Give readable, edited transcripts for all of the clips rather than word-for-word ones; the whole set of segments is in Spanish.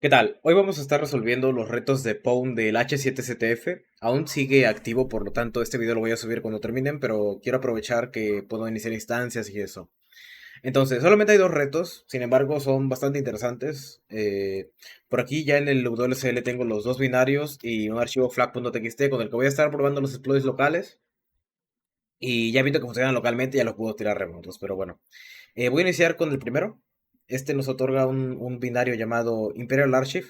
¿Qué tal? Hoy vamos a estar resolviendo los retos de Pwn del H7CTF. Aún sigue activo, por lo tanto este video lo voy a subir cuando terminen, pero quiero aprovechar que puedo iniciar instancias y eso. Entonces, solamente hay dos retos, sin embargo son bastante interesantes. Por aquí ya en el WSL tengo los dos binarios y un archivo flag.txt con el que voy a estar probando los exploits locales. Y ya viendo que funcionan localmente, ya los puedo tirar remotos, pero bueno. Voy a iniciar con el primero. Este nos otorga un binario llamado Imperial Archive.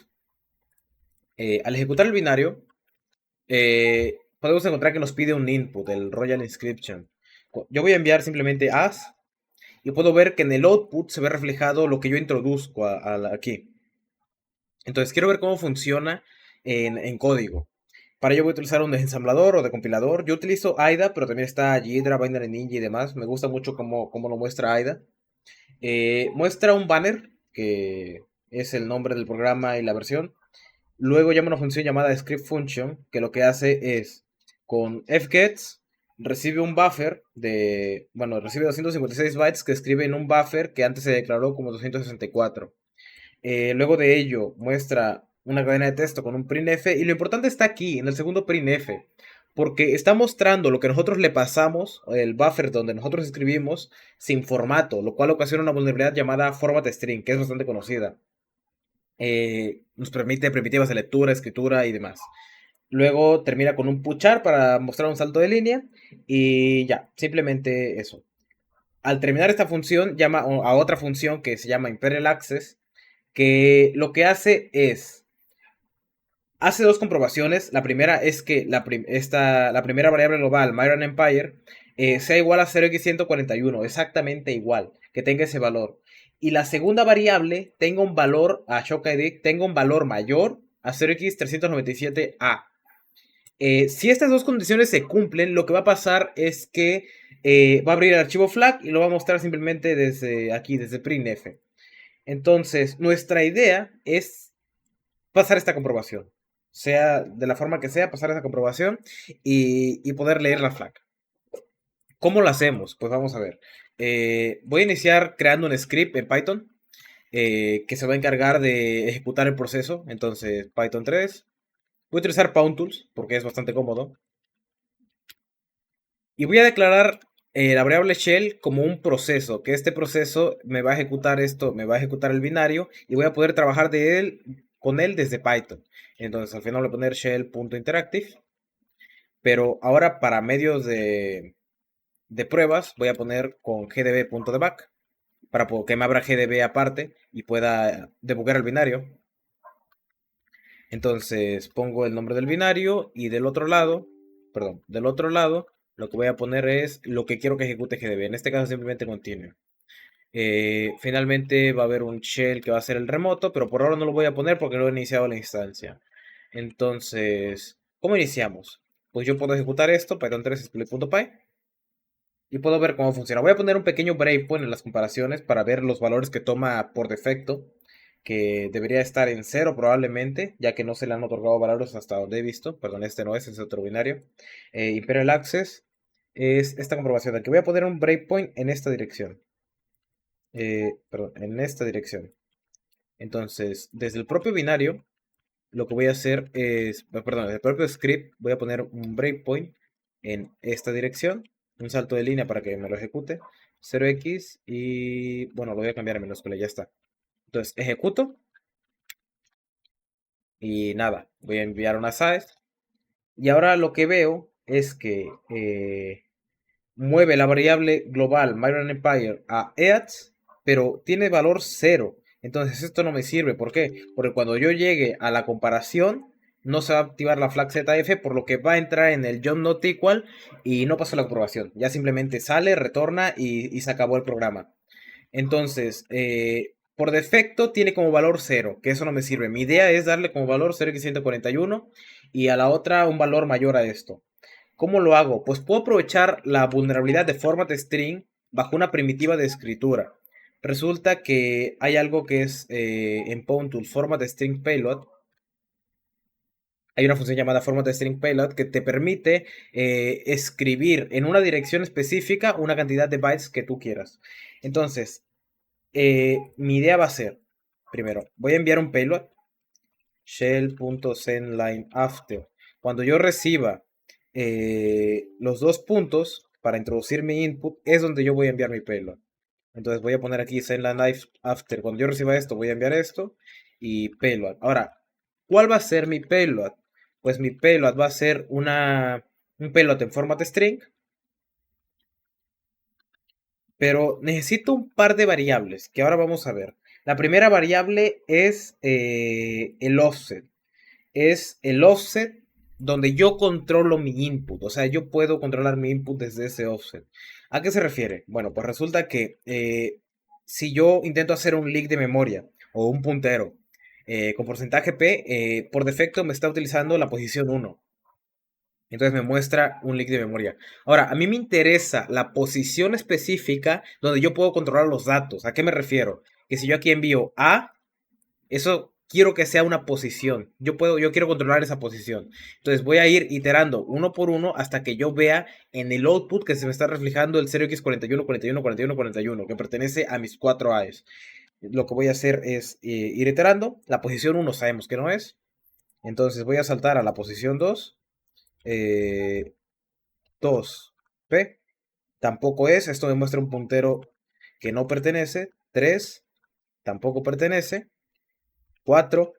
Al ejecutar el binario, podemos encontrar que nos pide un input, el Royal Inscription. Yo voy a enviar simplemente as y puedo ver que en el output se ve reflejado lo que yo introduzco aquí. Entonces quiero ver cómo funciona en código. Para ello voy a utilizar un ensamblador o decompilador. Yo utilizo AIDA, pero también está Ghidra, Binary Ninja y demás. Me gusta mucho cómo lo muestra AIDA. Muestra un banner, que es el nombre del programa y la versión. Luego llama una función llamada script function, que lo que hace es, con fgets, recibe un buffer recibe 256 bytes que escribe en un buffer que antes se declaró como 264. Luego de ello, muestra una cadena de texto con un printf, y lo importante está aquí, en el segundo printf, porque está mostrando lo que nosotros le pasamos, el buffer donde nosotros escribimos, sin formato, lo cual ocasiona una vulnerabilidad llamada format string, que es bastante conocida. Nos permite primitivas de lectura, escritura y demás. Luego termina con un puchar para mostrar un salto de línea y ya, simplemente eso. Al terminar esta función llama a otra función que se llama Imperial Access, que lo que hace dos comprobaciones. La primera es que la primera variable global, Myron Empire, sea igual a 0x141, exactamente igual, que tenga ese valor. Y la segunda variable tenga un valor a ShockID, tenga un valor mayor a 0x397a. Si estas dos condiciones se cumplen, lo que va a pasar es que va a abrir el archivo flag y lo va a mostrar simplemente desde aquí, desde printf. Entonces, nuestra idea es pasar esta comprobación. Sea de la forma que sea, pasar esta comprobación y poder leer la flag. ¿Cómo lo hacemos? Pues vamos a ver. Voy a iniciar creando un script en Python que se va a encargar de ejecutar el proceso. Entonces, Python 3. Voy a utilizar PoundTools porque es bastante cómodo. Y voy a declarar la variable shell como un proceso, que este proceso me va a ejecutar esto, me va a ejecutar el binario y voy a poder trabajar con él desde Python. Entonces al final voy a poner shell.interactive, pero ahora para medios de pruebas voy a poner con gdb.debug para que me abra gdb aparte y pueda debugar el binario. Entonces pongo el nombre del binario y del otro lado, lo que voy a poner es lo que quiero que ejecute GDB. En este caso simplemente continue. Finalmente va a haber un shell que va a ser el remoto, pero por ahora no lo voy a poner porque no he iniciado la instancia. Entonces, ¿cómo iniciamos? Pues yo puedo ejecutar esto, python 3 split.py, y puedo ver cómo funciona. Voy a poner un pequeño breakpoint en las comparaciones para ver los valores que toma por defecto, que debería estar en cero probablemente, ya que no se le han otorgado valores hasta donde he visto. Perdón, este no es otro binario. Imperial Access es esta comprobación de que voy a poner un breakpoint en esta dirección. Perdón, en esta dirección. Entonces, desde el propio binario, lo que voy a hacer es, perdón, desde el propio script voy a poner un breakpoint en esta dirección, un salto de línea para que me lo ejecute, 0x y bueno, lo voy a cambiar a minúscula, ya está. Entonces, ejecuto y nada, voy a enviar una size y ahora lo que veo es que mueve la variable global Myron Empire a EATS, pero tiene valor cero. Entonces esto no me sirve. ¿Por qué? Porque cuando yo llegue a la comparación, no se va a activar la flag ZF, por lo que va a entrar en el jump not equal y no pasó la comprobación. Ya simplemente sale, retorna y se acabó el programa. Entonces, por defecto tiene como valor cero, que eso no me sirve. Mi idea es darle como valor 0x141 y a la otra un valor mayor a esto. ¿Cómo lo hago? Pues puedo aprovechar la vulnerabilidad de format string bajo una primitiva de escritura. Resulta que hay algo que es en PoundTools format string payload. Hay una función llamada format string payload que te permite escribir en una dirección específica una cantidad de bytes que tú quieras. Entonces, mi idea va a ser, primero, voy a enviar un payload shell.sendLineAfter. Cuando yo reciba los dos puntos para introducir mi input, es donde yo voy a enviar mi payload. Entonces voy a poner aquí sendLineAfter. Cuando yo reciba esto, voy a enviar esto y payload. Ahora, ¿cuál va a ser mi payload? Pues mi payload va a ser un payload en format string, pero necesito un par de variables que ahora vamos a ver. La primera variable es el offset. Es el offset donde yo controlo mi input. O sea, yo puedo controlar mi input desde ese offset. ¿A qué se refiere? Bueno, pues resulta que si yo intento hacer un leak de memoria o un puntero con porcentaje P, por defecto me está utilizando la posición 1. Entonces me muestra un leak de memoria. Ahora, a mí me interesa la posición específica donde yo puedo controlar los datos. ¿A qué me refiero? Que si yo aquí envío A, eso quiero que sea una posición. Yo quiero controlar esa posición. Entonces voy a ir iterando uno por uno hasta que yo vea en el output que se me está reflejando el 0x41, 41, 41, 41, que pertenece a mis 4 A's. Lo que voy a hacer es ir iterando. La posición 1 sabemos que no es. Entonces voy a saltar a la posición 2. 2P. Tampoco es. Esto me muestra un puntero que no pertenece. 3. Tampoco pertenece. 4.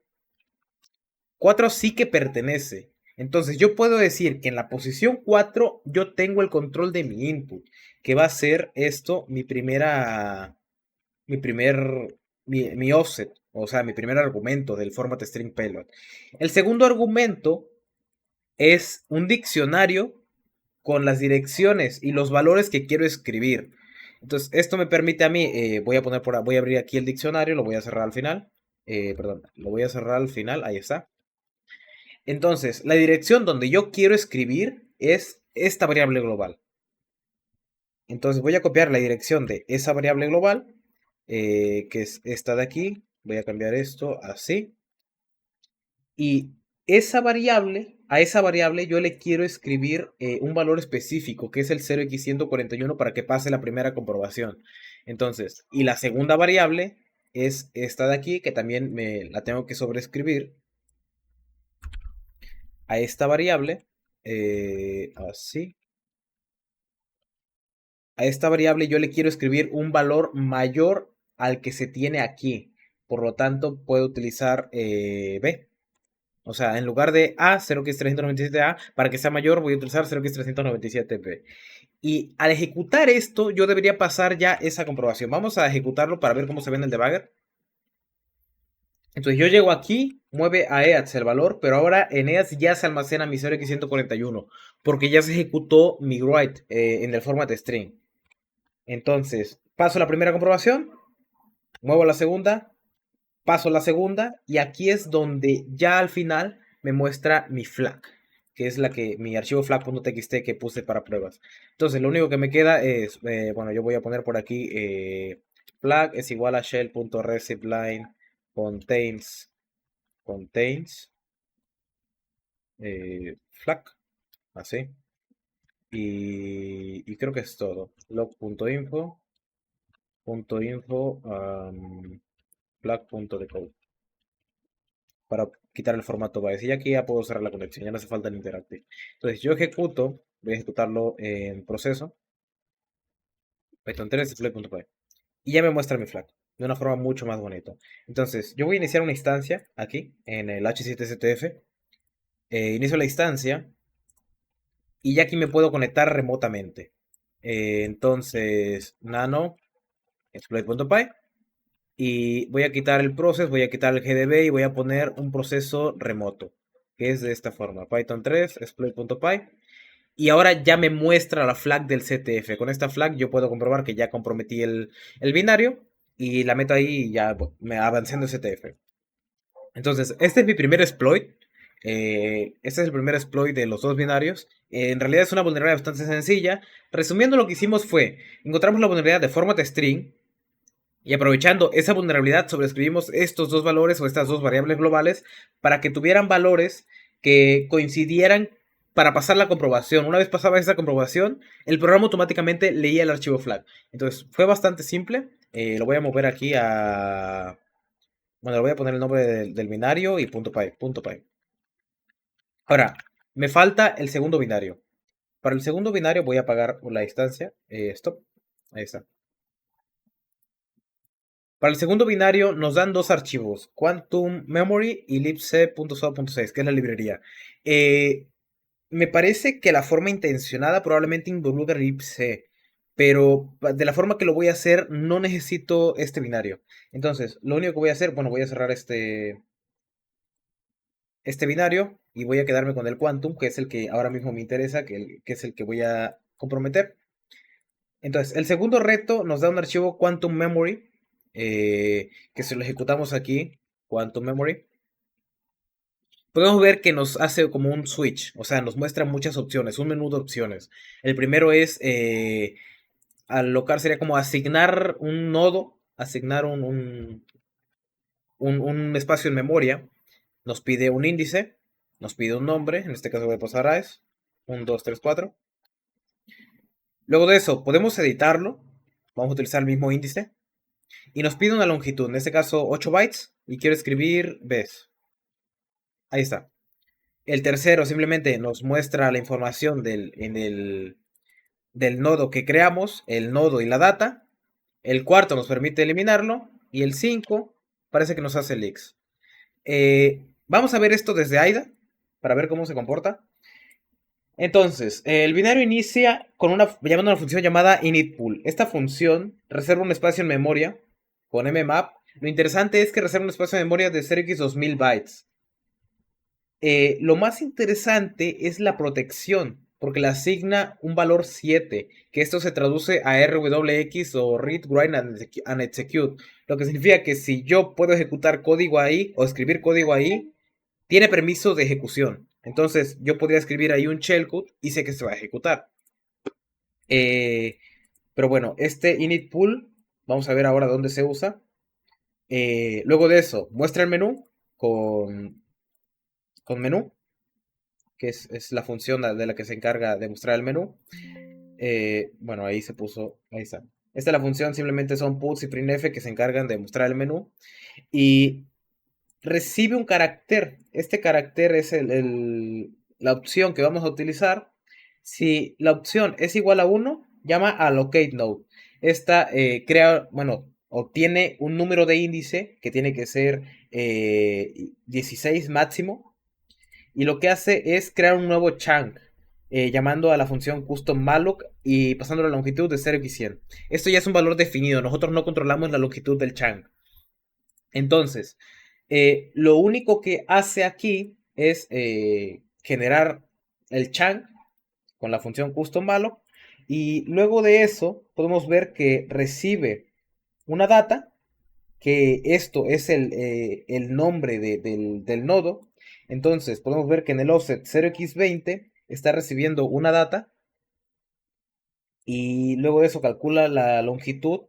4 sí que pertenece. Entonces yo puedo decir que en la posición 4 yo tengo el control de mi input, que va a ser esto mi offset, o sea, mi primer argumento del format string payload. El segundo argumento es un diccionario con las direcciones y los valores que quiero escribir. Entonces esto me permite a mí, voy a abrir aquí el diccionario, lo voy a cerrar al final. Perdón, lo voy a cerrar al final, ahí está. Entonces, la dirección donde yo quiero escribir es esta variable global. Entonces voy a copiar la dirección de esa variable global, que es esta de aquí. Voy a cambiar esto así. Y a esa variable yo le quiero escribir un valor específico, que es el 0x141 para que pase la primera comprobación. Entonces, y la segunda variable es esta de aquí, que también me la tengo que sobreescribir a esta variable, así. A esta variable yo le quiero escribir un valor mayor al que se tiene aquí. Por lo tanto, puedo utilizar B. O sea, en lugar de A, 0x397A, para que sea mayor, voy a utilizar 0x397B. Y al ejecutar esto, yo debería pasar ya esa comprobación. Vamos a ejecutarlo para ver cómo se ve en el debugger. Entonces yo llego aquí, mueve a EADS el valor, pero ahora en EADS ya se almacena mi 0x141, porque ya se ejecutó mi write en el format string. Entonces, paso la primera comprobación, muevo la segunda, paso la segunda, y aquí es donde ya al final me muestra mi flag, que es mi archivo flag.txt que puse para pruebas. Entonces, lo único que me queda es, bueno, yo voy a poner por aquí flag es igual a shell.receiveLine contains flag, así. Y creo que es todo. Log.info flag.decode para quitar el formato bytes. Y aquí ya puedo cerrar la conexión, ya no hace falta el interactive. Entonces yo voy a ejecutarlo en proceso, Python 3 display.py. Y ya me muestra mi flag de una forma mucho más bonita. Entonces yo voy a iniciar una instancia aquí en el H7CTF. Inicio la instancia y ya aquí me puedo conectar remotamente. Entonces nano exploit.py. Y voy a quitar el process, voy a quitar el GDB y voy a poner un proceso remoto, que es de esta forma, Python 3, exploit.py. Y ahora ya me muestra la flag del CTF. Con esta flag yo puedo comprobar que ya comprometí el binario y la meto ahí y ya me avanzando el CTF. Entonces, este es mi primer exploit. Este es el primer exploit de los dos binarios. En realidad es una vulnerabilidad bastante sencilla. Resumiendo, lo que hicimos fue, encontramos la vulnerabilidad de format string. Y aprovechando esa vulnerabilidad, sobreescribimos estos dos valores o estas dos variables globales para que tuvieran valores que coincidieran para pasar la comprobación. Una vez pasaba esa comprobación, el programa automáticamente leía el archivo flag. Entonces fue bastante simple. Lo voy a mover aquí Bueno, le voy a poner el nombre del binario y punto py, punto py. Ahora, me falta el segundo binario. Para el segundo binario voy a apagar la instancia. Stop. Ahí está. Para el segundo binario nos dan dos archivos, Quantum Memory y libc.so.6, que es la librería. Eh, Me parece que la forma intencionada probablemente involucra libc, pero de la forma que lo voy a hacer no necesito este binario. Entonces, lo único que voy a hacer, bueno, voy a cerrar este binario y voy a quedarme con el Quantum, que es el que ahora mismo me interesa, que es el que voy a comprometer. Entonces, el segundo reto nos da un archivo Quantum Memory, que si lo ejecutamos aquí, Quantum Memory, podemos ver que nos hace como un switch, o sea, nos muestra muchas opciones, un menú de opciones. El primero es alocar, sería como asignar un nodo, asignar un espacio en memoria. Nos pide un índice, nos pide un nombre, en este caso voy a pasar a es 1, 2, 3, 4. Luego de eso, podemos editarlo, vamos a utilizar el mismo índice. Y nos pide una longitud, en este caso 8 bytes, y quiero escribir bes. Ahí está. El tercero simplemente nos muestra la información del nodo que creamos, el nodo y la data. El cuarto nos permite eliminarlo. Y el 5 parece que nos hace leaks. Vamos a ver esto desde AIDA para ver cómo se comporta. Entonces, el binario inicia con llamando a una función llamada initpool. Esta función reserva un espacio en memoria con mmap. Lo interesante es que reserva un espacio de memoria de 0x2000 bytes. Lo más interesante es la protección, porque le asigna un valor 7, que esto se traduce a RWX o Read, Write and Execute, lo que significa que si yo puedo ejecutar código ahí o escribir código ahí, tiene permiso de ejecución. Entonces yo podría escribir ahí un shellcode y sé que se va a ejecutar. Eh, pero bueno, este init pool, vamos a ver ahora dónde se usa. Luego de eso, muestra el menú con menú, que es la función de la que se encarga de mostrar el menú. Bueno, ahí se puso, ahí está. Esta es la función, simplemente son puts y printf que se encargan de mostrar el menú. Y recibe un carácter. Este carácter es la opción que vamos a utilizar. Si la opción es igual a 1, llama a locate node. Esta crea, bueno, obtiene un número de índice que tiene que ser 16 máximo. Y lo que hace es crear un nuevo chunk, llamando a la función custom malloc y pasando la longitud de 0x100. Esto ya es un valor definido, nosotros no controlamos la longitud del chunk. Entonces, lo único que hace aquí es generar el chunk con la función custom malloc. Y luego de eso podemos ver que recibe una data, que esto es el nombre del nodo. Entonces podemos ver que en el offset 0x20 está recibiendo una data y luego de eso calcula la longitud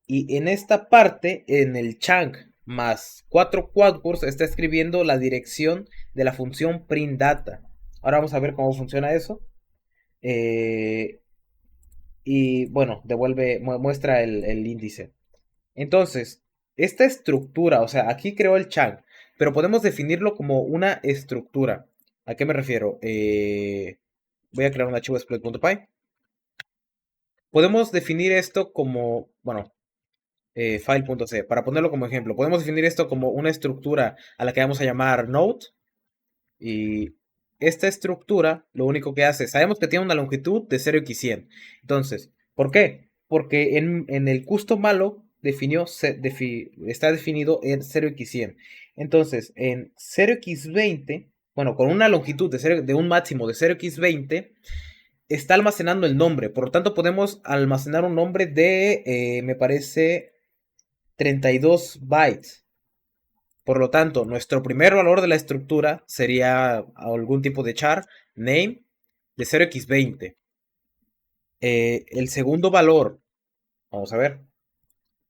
y en esta parte, en el chunk más 4 quadcores, está escribiendo la dirección de la función printData. Ahora vamos a ver cómo funciona eso. Eh, y bueno, muestra el índice. Entonces, esta estructura, o sea, aquí creó el chunk, pero podemos definirlo como una estructura. ¿A qué me refiero? Voy a crear un archivo split.py. Podemos definir esto como, bueno, file.c. Para ponerlo como ejemplo, podemos definir esto como una estructura a la que vamos a llamar node. Y esta estructura lo único que hace, sabemos que tiene una longitud de 0x100. Entonces, ¿por qué? Porque en el custom malloc está definido en 0x100. Entonces, en 0x20, bueno, con una longitud de un máximo de 0x20, está almacenando el nombre. Por lo tanto, podemos almacenar un nombre de, me parece, 32 bytes. Por lo tanto, nuestro primer valor de la estructura sería algún tipo de char, name, de 0x20. El segundo valor, vamos a ver,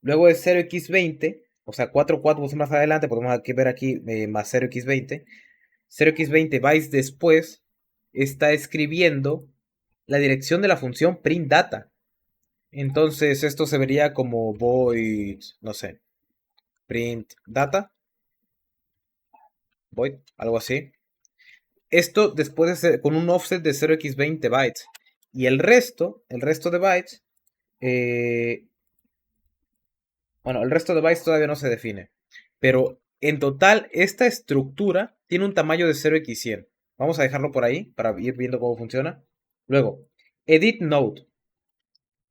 luego de 0x20, o sea, 4 cuadros más adelante, podemos ver aquí más 0x20. 0x20 bytes después está escribiendo la dirección de la función printData. Entonces esto se vería como void, no sé, printData. void, algo así. Esto después de con un offset de 0x20 bytes. Y el resto de bytes, eh, bueno, el resto de bytes todavía no se define. Pero en total, esta estructura tiene un tamaño de 0x100. Vamos a dejarlo por ahí para ir viendo cómo funciona. Luego, edit node.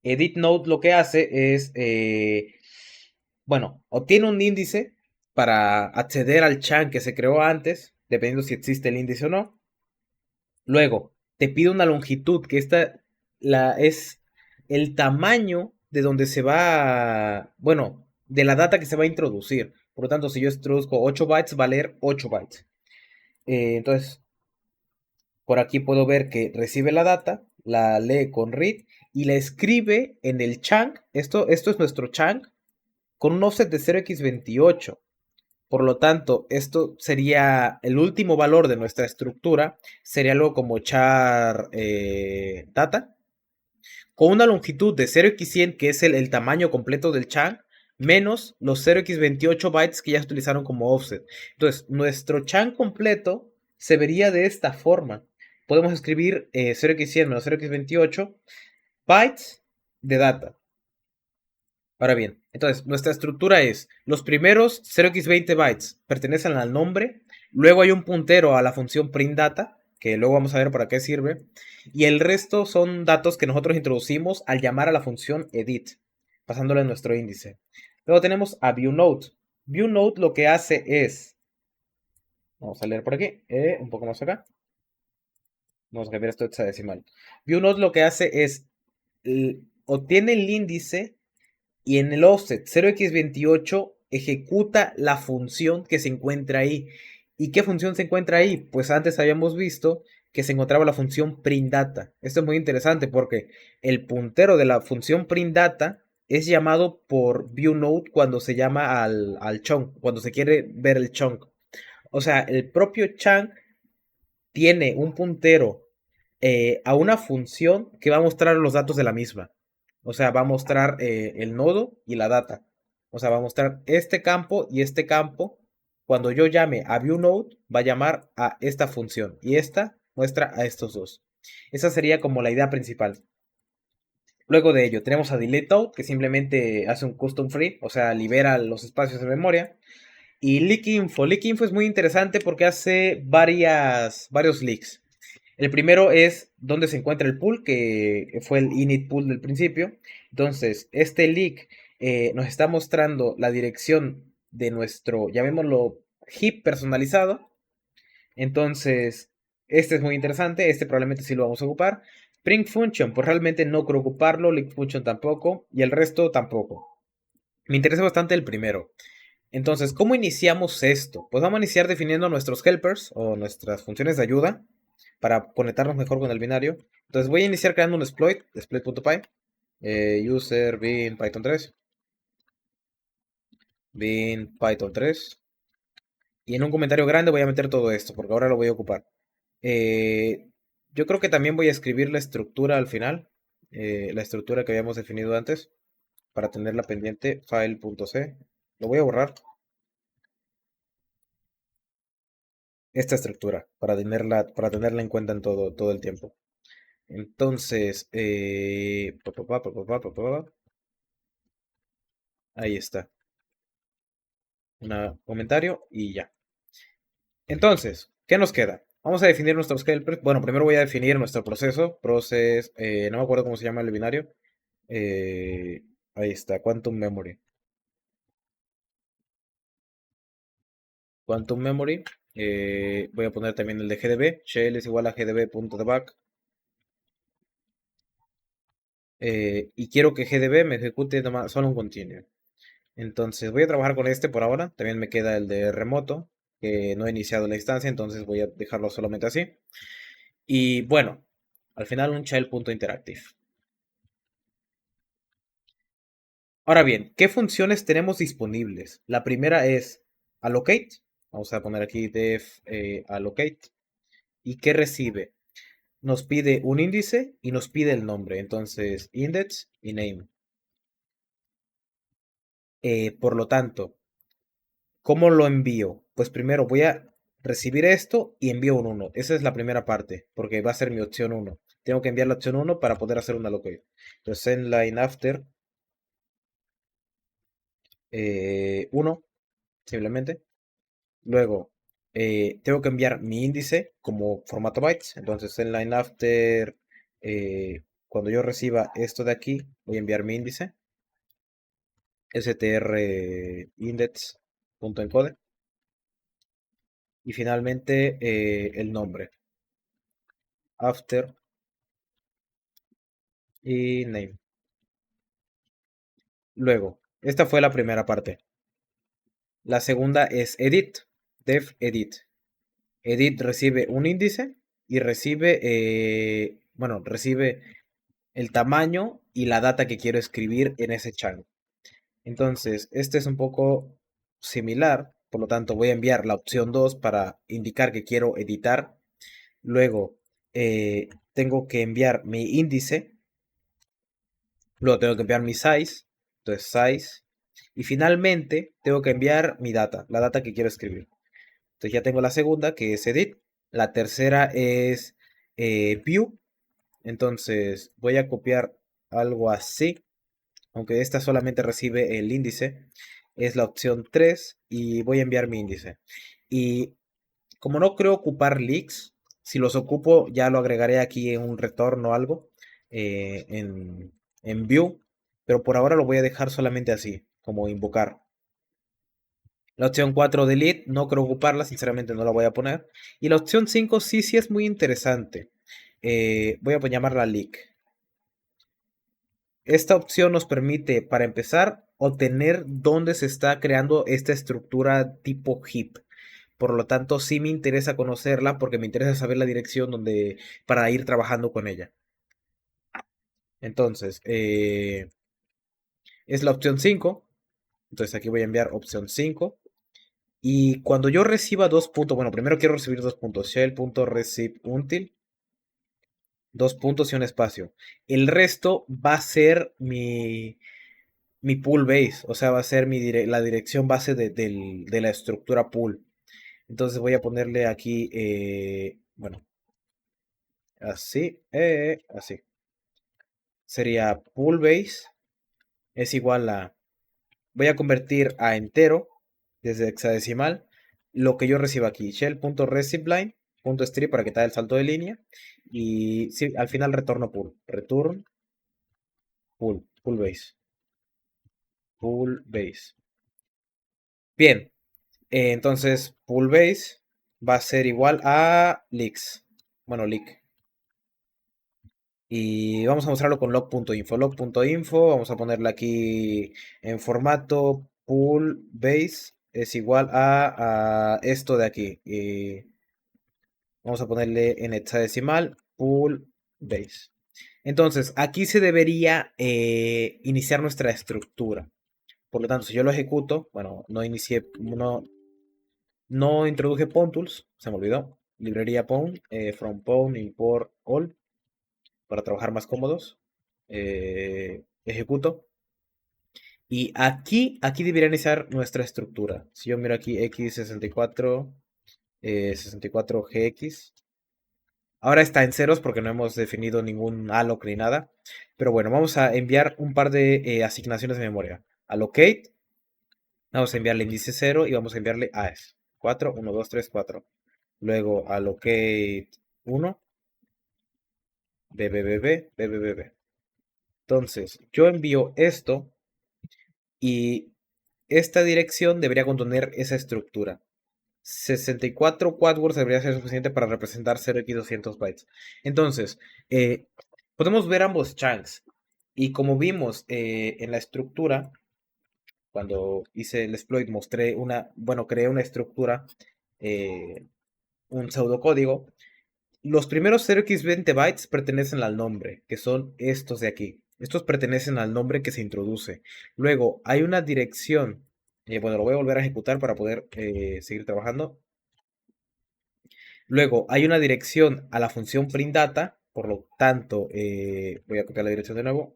Edit node lo que hace es, bueno, obtiene un índice para acceder al chunk que se creó antes, dependiendo si existe el índice o no. Luego, te pide una longitud, que esta es el tamaño de donde se va, bueno, de la data que se va a introducir. Por lo tanto, si yo introduzco 8 bytes, va a leer 8 bytes. Entonces, por aquí puedo ver que recibe la data, la lee con read y la escribe en el chunk. Esto es nuestro chunk con un offset de 0x28. Por lo tanto, esto sería el último valor de nuestra estructura, sería algo como char data, con una longitud de 0x100, que es el tamaño completo del chunk, menos los 0x28 bytes que ya se utilizaron como offset. Entonces, nuestro chunk completo se vería de esta forma. Podemos escribir 0x100 menos 0x28 bytes de data. Ahora bien, entonces nuestra estructura es, los primeros 0x20 bytes pertenecen al nombre, luego hay un puntero a la función printData, que luego vamos a ver para qué sirve, y el resto son datos que nosotros introducimos al llamar a la función edit, pasándole nuestro índice. Luego tenemos a viewNode. ViewNode lo que hace es, vamos a leer por aquí, un poco más acá, vamos a cambiar esto hexadecimal. ViewNode lo que hace es, obtiene el índice y en el offset 0x28 ejecuta la función que se encuentra ahí. ¿Y qué función se encuentra ahí? Pues antes habíamos visto que se encontraba la función printData. Esto es muy interesante porque el puntero de la función printData es llamado por viewNode cuando se llama al chunk, cuando se quiere ver el chunk. O sea, el propio chunk tiene un puntero a una función que va a mostrar los datos de la misma. O sea, va a mostrar el nodo y la data. O sea, va a mostrar este campo y este campo. Cuando yo llame a viewNode, va a llamar a esta función. Y esta muestra a estos dos. Esa sería como la idea principal. Luego de ello, tenemos a deleteOut, que simplemente hace un custom free, o sea, libera los espacios de memoria. Y leakinfo. Leakinfo es muy interesante porque hace varios leaks. El primero es dónde se encuentra el pool, que fue el init pool del principio. Entonces, este leak nos está mostrando la dirección de nuestro, llamémoslo, heap personalizado. Entonces, este es muy interesante. Este probablemente sí lo vamos a ocupar. Print function, pues realmente no quiero ocuparlo. Leak function tampoco. Y el resto tampoco. Me interesa bastante el primero. Entonces, ¿cómo iniciamos esto? Pues vamos a iniciar definiendo nuestros helpers o nuestras funciones de ayuda para conectarnos mejor con el binario. Entonces voy a iniciar creando un exploit.py, user bin python 3, bin python 3, y en un comentario grande voy a meter todo esto, porque ahora lo voy a ocupar. Eh, yo creo que también voy a escribir la estructura al final, la estructura que habíamos definido antes, para tenerla pendiente, file.c. Lo voy a borrar, esta estructura, para tenerla en cuenta en todo el tiempo. Entonces, ahí está. Un comentario y ya. Entonces, ¿qué nos queda? Vamos a definir nuestro scale. Bueno, primero voy a definir nuestro proceso. No me acuerdo cómo se llama el binario. Ahí está, Quantum Memory. Quantum Memory. Voy a poner también el de GDB. Shell es igual a gdb.debug. Y quiero que GDB me ejecute solo un continuo. Entonces voy a trabajar con este por ahora. También me queda el de remoto, que no he iniciado la instancia, entonces voy a dejarlo solamente así. Y bueno, al final un child.interactive. Ahora bien, ¿qué funciones tenemos disponibles? La primera es allocate. Vamos a poner aquí def allocate. ¿Y qué recibe? Nos pide un índice y nos pide el nombre. Entonces, index y name. Por lo tanto, ¿cómo lo envío? Pues primero voy a recibir esto y envío un uno. Esa es la primera parte, porque va a ser mi opción uno. Tengo que enviar la opción uno para poder hacer una allocate. Entonces, send line after 1, simplemente. Luego, tengo que enviar mi índice como formato bytes. Entonces, en line after, cuando yo reciba esto de aquí, voy a enviar mi índice. str index.encode. Y finalmente, el nombre. After y name. Luego, esta fue la primera parte. La segunda es edit. Def edit. Edit recibe un índice y recibe, bueno, recibe el tamaño y la data que quiero escribir en ese chunk. Entonces, este es un poco similar, por lo tanto voy a enviar la opción 2 para indicar que quiero editar. Luego, tengo que enviar mi índice, luego tengo que enviar mi size, entonces size, y finalmente tengo que enviar mi data, la data que quiero escribir. Entonces ya tengo la segunda, que es edit. La tercera es view. Entonces voy a copiar algo así, aunque esta solamente recibe el índice. Es la opción 3 y voy a enviar mi índice. Y como no creo ocupar leaks, si los ocupo ya lo agregaré aquí en un retorno o algo, en view. Pero por ahora lo voy a dejar solamente así, como invocar. La opción 4 delete, no creo ocuparla, sinceramente no la voy a poner. Y la opción 5 sí, sí es muy interesante. Voy a llamarla leak. Esta opción nos permite, para empezar, obtener dónde se está creando esta estructura tipo heap. Por lo tanto, sí me interesa conocerla porque me interesa saber la dirección donde, para ir trabajando con ella. Entonces, es la opción 5. Entonces aquí voy a enviar opción 5. Y cuando yo reciba dos puntos, bueno, primero quiero recibir dos puntos, shell.receive_until, dos puntos y un espacio. El resto va a ser mi pool base, o sea, va a ser la dirección base de la estructura pool. Entonces voy a ponerle aquí, bueno, así, así. Sería pool base es igual a, voy a convertir a entero desde hexadecimal lo que yo reciba aquí, shell.receiveLine.strip para que te dé el salto de línea y sí, al final retorno pool, return pool base, pool base. Bien, entonces pool base va a ser igual a leaks, bueno, leak. Y vamos a mostrarlo con log.info. Log.info, vamos a ponerle aquí en formato pool base es igual a esto de aquí. Y vamos a ponerle en hexadecimal pool base. Entonces, aquí se debería iniciar nuestra estructura. Por lo tanto, si yo lo ejecuto, bueno, no inicié, no introduje PwnTools, se me olvidó. Librería Pwn, from Pwn import all para trabajar más cómodos. Ejecuto. Y aquí debería iniciar nuestra estructura. Si yo miro aquí x64, 64gx. Ahora está en ceros porque no hemos definido ningún alloc ni nada. Pero bueno, vamos a enviar un par de asignaciones de memoria. Allocate. Vamos a enviarle índice 0 y vamos a enviarle AES. 4, 1, 2, 3, 4. Luego allocate 1. BBBB. Entonces, yo envío esto y esta dirección debería contener esa estructura. 64 quadwords debería ser suficiente para representar 0x200 bytes. Entonces, podemos ver ambos chunks. Y como vimos en la estructura, cuando hice el exploit, mostré bueno, creé una estructura, eh, un pseudocódigo. Los primeros 0x20 bytes pertenecen al nombre, que son estos de aquí. Estos pertenecen al nombre que se introduce. Luego hay una dirección. Bueno, lo voy a volver a ejecutar para poder seguir trabajando. Luego hay una dirección a la función printData. Por lo tanto, voy a copiar la dirección de nuevo.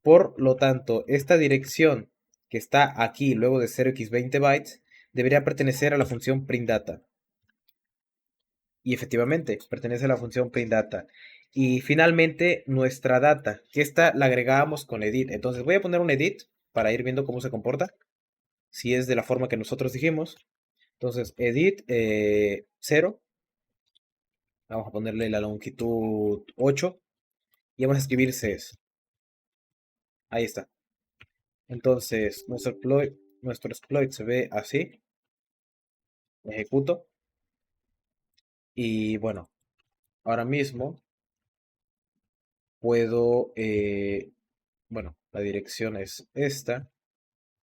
Por lo tanto, esta dirección que está aquí luego de 0x20 bytes debería pertenecer a la función printData. Y efectivamente, pertenece a la función printData. Y finalmente, nuestra data, que esta la agregábamos con edit. Entonces voy a poner un edit para ir viendo cómo se comporta. Si es de la forma que nosotros dijimos. Entonces, edit 0. Vamos a ponerle la longitud 8. Y vamos a escribir ces. Ahí está. Entonces, nuestro exploit se ve así. Ejecuto. Y bueno, ahora mismo puedo... bueno, la dirección es esta.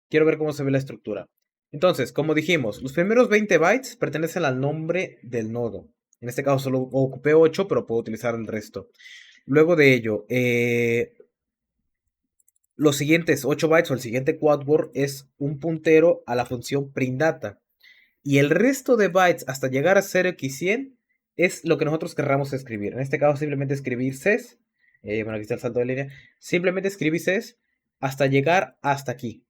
Quiero ver cómo se ve la estructura. Entonces, como dijimos, los primeros 20 bytes pertenecen al nombre del nodo. En este caso solo ocupé 8, pero puedo utilizar el resto. Luego de ello, los siguientes 8 bytes o el siguiente quad word es un puntero a la función printData. Y el resto de bytes hasta llegar a 0x100 es lo que nosotros querramos escribir. En este caso simplemente escribir ces. Bueno, aquí está el salto de línea. Simplemente escribir ces hasta llegar hasta aquí.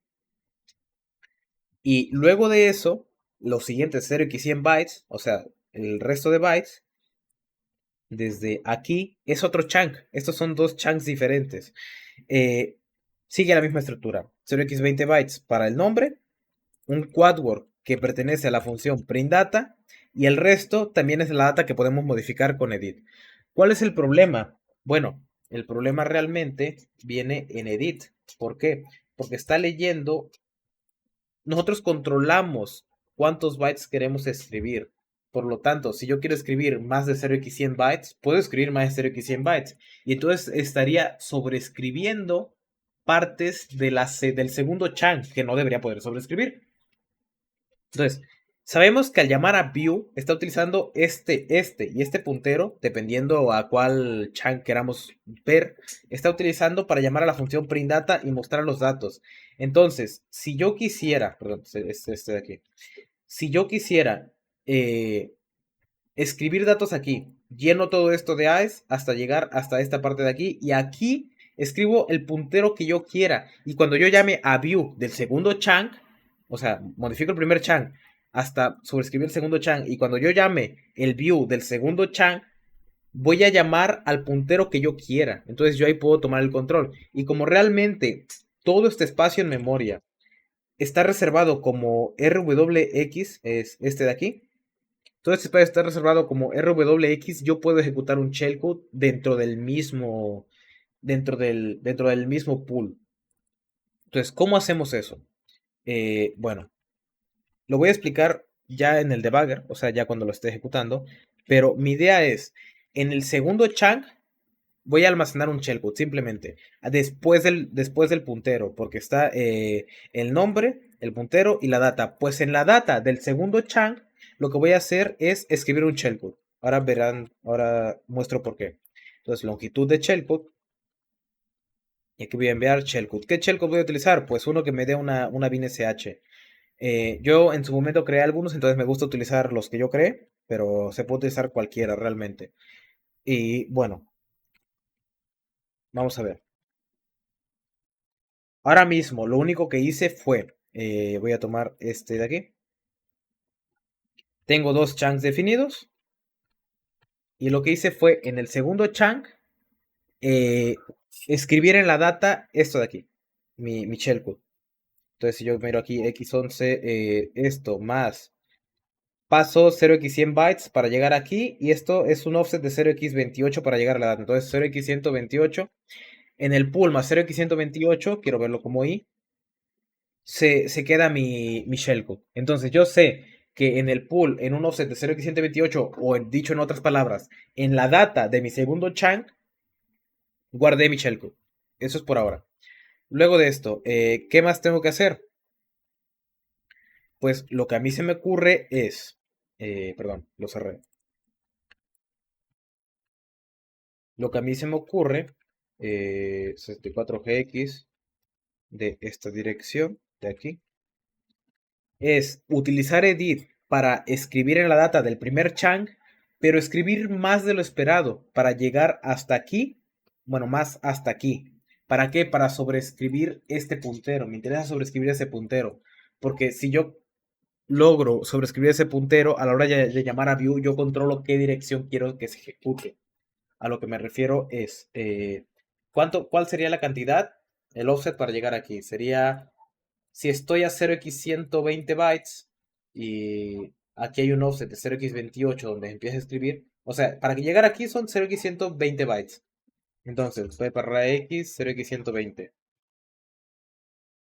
Y luego de eso, los siguientes 0x100 bytes, o sea, el resto de bytes, desde aquí, es otro chunk. Estos son dos chunks diferentes. Eh, Sigue la misma estructura. 0x20 bytes para el nombre, un quad word que pertenece a la función printData, y el resto también es la data que podemos modificar con edit. ¿Cuál es el problema? Bueno, el problema realmente viene en edit. ¿Por qué? Porque está leyendo. Nosotros controlamos cuántos bytes queremos escribir. Por lo tanto, si yo quiero escribir más de 0x100 bytes, puedo escribir más de 0x100 bytes. Y entonces estaría sobreescribiendo partes del segundo chunk que no debería poder sobreescribir. Entonces, sabemos que al llamar a view está utilizando este y este puntero, dependiendo a cuál chunk queramos ver, está utilizando para llamar a la función printData y mostrar los datos. Entonces, si yo quisiera, perdón, es este de aquí, si yo quisiera escribir datos aquí, lleno todo esto de AES hasta llegar hasta esta parte de aquí, y aquí escribo el puntero que yo quiera, y cuando yo llame a view del segundo chunk, o sea, modifico el primer chunk hasta sobreescribir el segundo chunk, y cuando yo llame el view del segundo chunk, voy a llamar al puntero que yo quiera. Entonces yo ahí puedo tomar el control. Y como realmente todo este espacio en memoria está reservado como RWX, es este de aquí. Todo este espacio está reservado como RWX. Yo puedo ejecutar un shellcode dentro del mismo pool. Entonces, ¿cómo hacemos eso? Bueno, lo voy a explicar ya en el debugger, o sea, ya cuando lo esté ejecutando. Pero mi idea es, en el segundo chunk, voy a almacenar un shellcode, simplemente. Después del puntero, porque está el nombre, el puntero y la data. Pues en la data del segundo chunk, lo que voy a hacer es escribir un shellcode. Ahora verán, ahora muestro por qué. Entonces, longitud de shellcode. Y aquí voy a enviar shellcode. ¿Qué shellcode voy a utilizar? Pues uno que me dé una bin SH. Yo en su momento creé algunos, entonces me gusta utilizar los que yo creé, pero se puede utilizar cualquiera realmente. Y bueno, vamos a ver. Ahora mismo, lo único que hice fue, voy a tomar este de aquí. Tengo dos chunks definidos. Y lo que hice fue, en el segundo chunk, eh, escribir en la data esto de aquí, mi shellcode. Entonces, si yo miro aquí x11, esto más, paso 0x100 bytes para llegar aquí. Y esto es un offset de 0x28 para llegar a la data. Entonces, 0x128 en el pool más 0x128, quiero verlo como i. Se queda mi shellcode. Entonces yo sé que en el pool, en un offset de 0x128, o dicho en otras palabras, en la data de mi segundo chunk, guardé mi shellcode. Eso es por ahora. Luego de esto, ¿qué más tengo que hacer? Pues lo que a mí se me ocurre es, perdón, lo cerré. Lo que a mí se me ocurre, 64gx de esta dirección, de aquí, es utilizar edit para escribir en la data del primer chunk, pero escribir más de lo esperado para llegar hasta aquí, bueno, más hasta aquí. ¿Para qué? Para sobreescribir este puntero. Me interesa sobreescribir ese puntero, porque si yo logro sobreescribir ese puntero, a la hora de llamar a view, yo controlo qué dirección quiero que se ejecute. A lo que me refiero es, ¿cuál sería la cantidad? El offset para llegar aquí sería, si estoy a 0x120 bytes y aquí hay un offset de 0x28 donde empieza a escribir, o sea, para que llegar aquí son 0x120 bytes. Entonces, voy para x 0x120.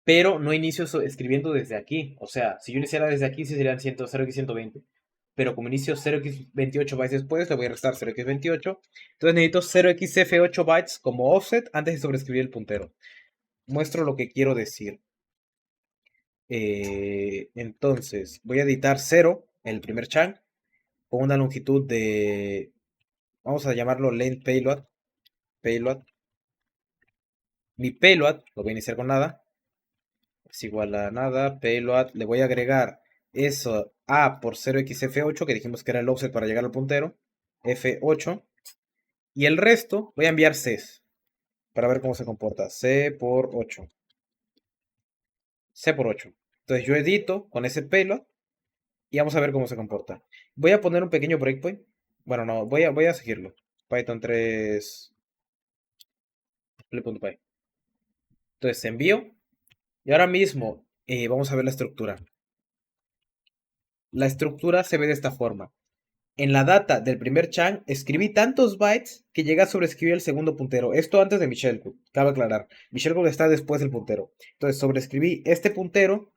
Pero no inicio escribiendo desde aquí. O sea, si yo iniciara desde aquí, sí serían 0x120. Pero como inicio 0x28 bytes después, le voy a restar 0x28. Entonces necesito 0xf8 bytes como offset antes de sobreescribir el puntero. Muestro lo que quiero decir. Entonces, voy a editar 0, el primer chunk, con una longitud de, vamos a llamarlo length payload. Payload. Mi payload, lo voy a iniciar con nada, es igual a nada, payload, le voy a agregar eso a por 0xf8, que dijimos que era el offset para llegar al puntero, f8, y el resto voy a enviar Cs, para ver cómo se comporta, c por 8, c por 8. Entonces yo edito con ese payload, y vamos a ver cómo se comporta. Voy a poner un pequeño breakpoint, bueno, no, voy a seguirlo, Python 3, play.py. Entonces envío, y ahora mismo vamos a ver la estructura. La estructura se ve de esta forma. En la data del primer chunk escribí tantos bytes que llegué a sobreescribir el segundo puntero. Esto antes de mi shellcode, cabe aclarar. Mi shellcode está después del puntero. Entonces sobreescribí este puntero.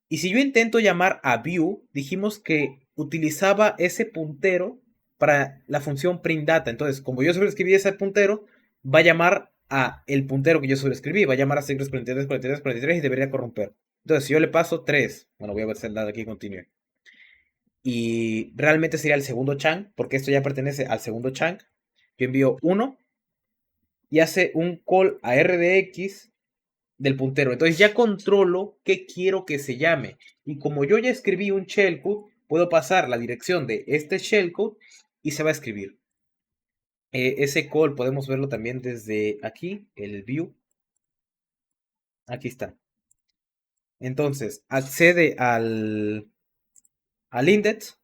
Y si yo intento llamar a view, dijimos que utilizaba ese puntero para la función printData. Entonces, como yo sobreescribí ese puntero, va a llamar a el puntero que yo sobreescribí. Va a llamar a secret 43, 43, 43 y debería corromper. Entonces, si yo le paso 3, bueno, voy a ver si el dado aquí continúe, y realmente sería el segundo chunk, porque esto ya pertenece al segundo chunk. Yo envío 1 y hace un call a RDX del puntero. Entonces ya controlo qué quiero que se llame. Y como yo ya escribí un shellcode, puedo pasar la dirección de este shellcode y se va a escribir. Ese call podemos verlo también desde aquí, el view. Aquí está. Entonces, accede al index,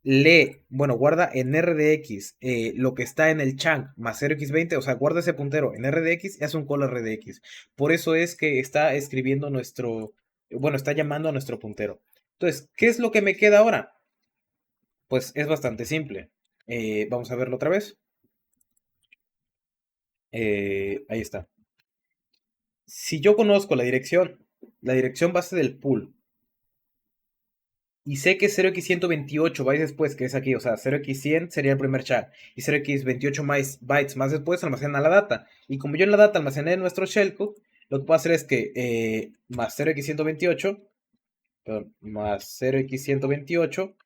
lee, bueno, guarda en RDX lo que está en el chunk más 0x20, o sea, guarda ese puntero en RDX y hace un call a RDX. Por eso es que está escribiendo bueno, está llamando a nuestro puntero. Entonces, ¿qué es lo que me queda ahora? Pues es bastante simple. Vamos a verlo otra vez. Ahí está. Si yo conozco la dirección base del pool, y sé que 0x128 bytes después, que es aquí, o sea, 0x100 sería el primer chat. Y 0x28 más bytes más después almacena la data. Y como yo en la data almacené nuestro shellcode, lo que puedo hacer es que más 0x128, perdón, más 0x128,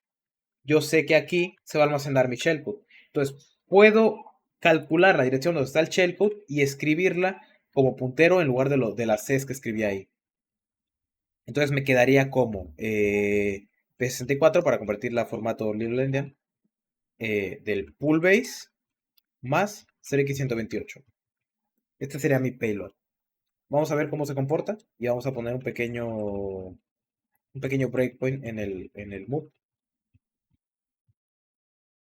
yo sé que aquí se va a almacenar mi shellcode. Entonces, puedo calcular la dirección donde está el shellcode y escribirla como puntero en lugar de las Cs que escribí ahí. Entonces me quedaría como P64 para convertirla a formato Little Endian del pool base más 0x128. Este sería mi payload. Vamos a ver cómo se comporta y vamos a poner un pequeño breakpoint en el move.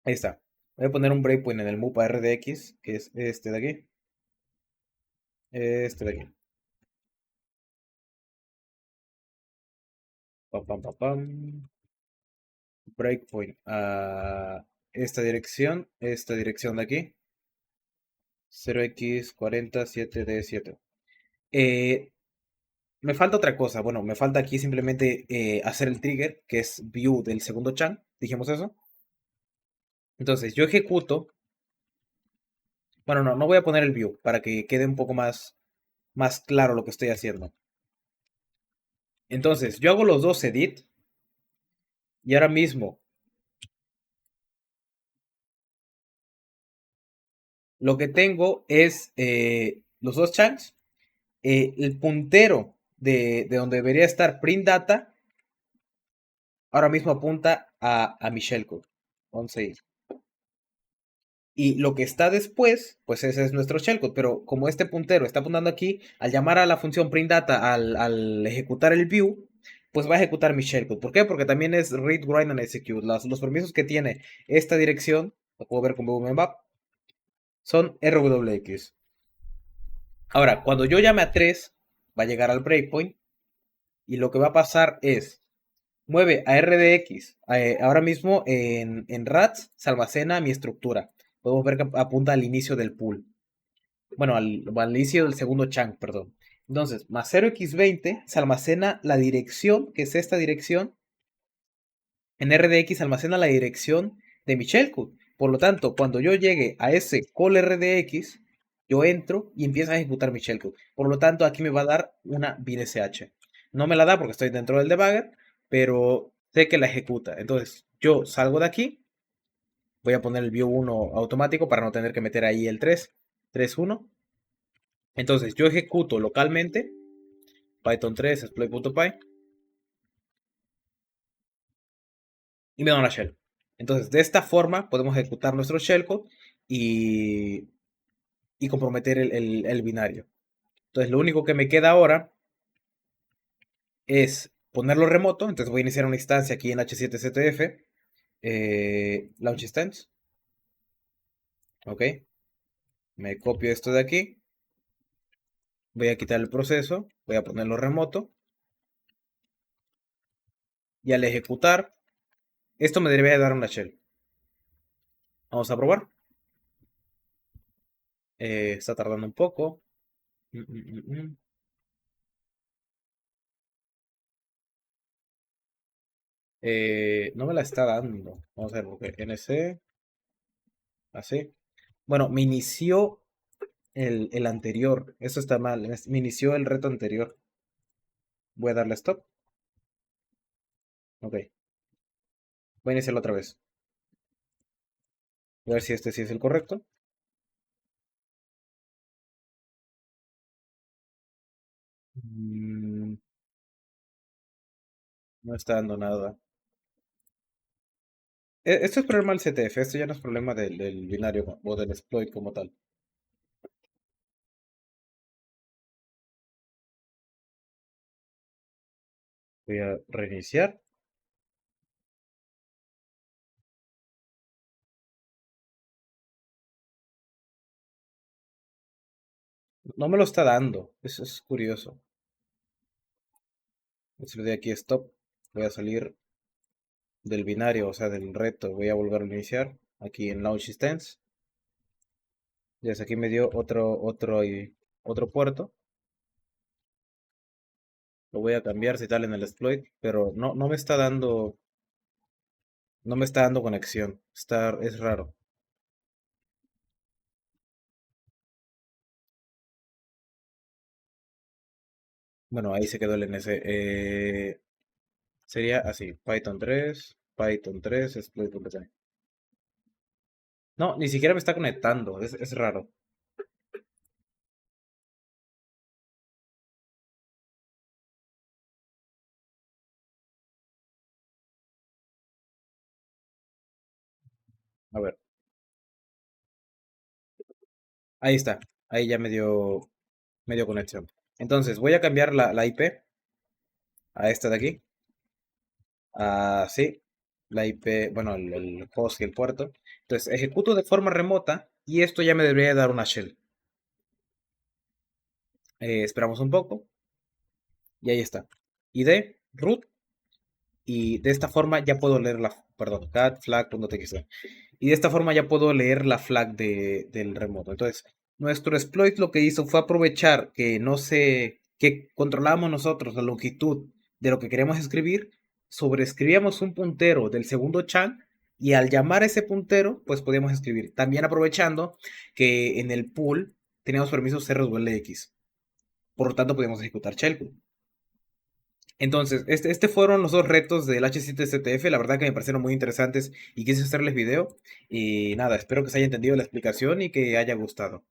Ahí está. Voy a poner un breakpoint en el move a RDX, que es este de aquí. Este de aquí. Pam, pam, pam, pam. Breakpoint a esta dirección de aquí. 0x47d7. Me falta otra cosa. Bueno, me falta aquí simplemente hacer el trigger, que es view del segundo chunk. Dijimos eso. Entonces, yo ejecuto. Bueno, no voy a poner el view para que quede un poco más claro lo que estoy haciendo. Entonces, yo hago los dos edit. Y ahora mismo, lo que tengo es los dos chunks. El puntero de donde debería estar print data ahora mismo apunta a mi shellcode. 11. Y lo que está después, pues ese es nuestro shellcode. Pero como este puntero está apuntando aquí, al llamar a la función printData, al ejecutar el view, pues va a ejecutar mi shellcode. ¿Por qué? Porque también es read, write and execute. Los permisos que tiene esta dirección, lo puedo ver con Bootmap, son RWX. Ahora, cuando yo llame a 3, va a llegar al breakpoint y lo que va a pasar es, mueve a RDX. Ahora mismo en RATS se almacena mi estructura. Podemos ver que apunta al inicio del pool. Bueno, al inicio del segundo chunk, perdón. Entonces, más 0x20 se almacena la dirección, que es esta dirección. En RDX almacena la dirección de mi shellcode. Por lo tanto, cuando yo llegue a ese call RDX, yo entro y empiezo a ejecutar mi shellcode. Por lo tanto, aquí me va a dar una bin.sh. No me la da porque estoy dentro del debugger, pero sé que la ejecuta. Entonces, yo salgo de aquí. Voy a poner el view 1 automático para no tener que meter ahí el 3, 3.1. Entonces, yo ejecuto localmente Python 3 exploit.py y me da una shell. Entonces, de esta forma podemos ejecutar nuestro shellcode y, y comprometer el binario. Entonces, lo único que me queda ahora es ponerlo remoto. Entonces, voy a iniciar una instancia aquí en H7CTF, launch instance. Ok, me copio esto de aquí. Voy a quitar el proceso, voy a ponerlo remoto. Y al ejecutar, esto me debería dar una shell. Vamos a probar. Está tardando un poco. Mm, mm, mm, mm. No me la está dando. Vamos a ver, porque NC, así. Bueno, me inició el anterior. Eso está mal. Me inició el reto anterior. Voy a darle stop. Ok. Voy a iniciarlo otra vez. Voy a ver si este sí es el correcto. Mm, no está dando nada. Esto es problema del CTF. Esto ya no es problema del binario o del exploit como tal. Voy a reiniciar. No me lo está dando. Eso es curioso. Si le doy aquí stop, voy a salir del binario, o sea, del reto. Voy a volver a iniciar aquí en Launch Instance. Desde aquí me dio otro puerto. Lo voy a cambiar si tal en el exploit, pero no me está dando, no me está dando conexión. Es raro. Bueno, ahí se quedó el NS. Sería así, Python 3, exploit.c. No, ni siquiera me está conectando. Es raro. A ver, ahí está. Ahí ya me dio conexión. Entonces, voy a cambiar la IP a esta de aquí. Así. La IP, bueno, el host y el puerto. Entonces, ejecuto de forma remota y esto ya me debería dar una shell. Esperamos un poco y ahí está. ID, root, y de esta forma ya puedo leer perdón, cat flag.txt. Y de esta forma ya puedo leer la flag del remoto. Entonces, nuestro exploit lo que hizo fue aprovechar que no sé, que controlábamos nosotros la longitud de lo que queremos escribir, sobreescribíamos un puntero del segundo chunk y al llamar a ese puntero, pues podíamos escribir. También aprovechando que en el pool teníamos permisos RWX. Por lo tanto, podíamos ejecutar shellcode. Entonces, este fueron los dos retos del H7CTF. La verdad que me parecieron muy interesantes y quise hacerles video. Y nada, espero que se haya entendido la explicación y que haya gustado.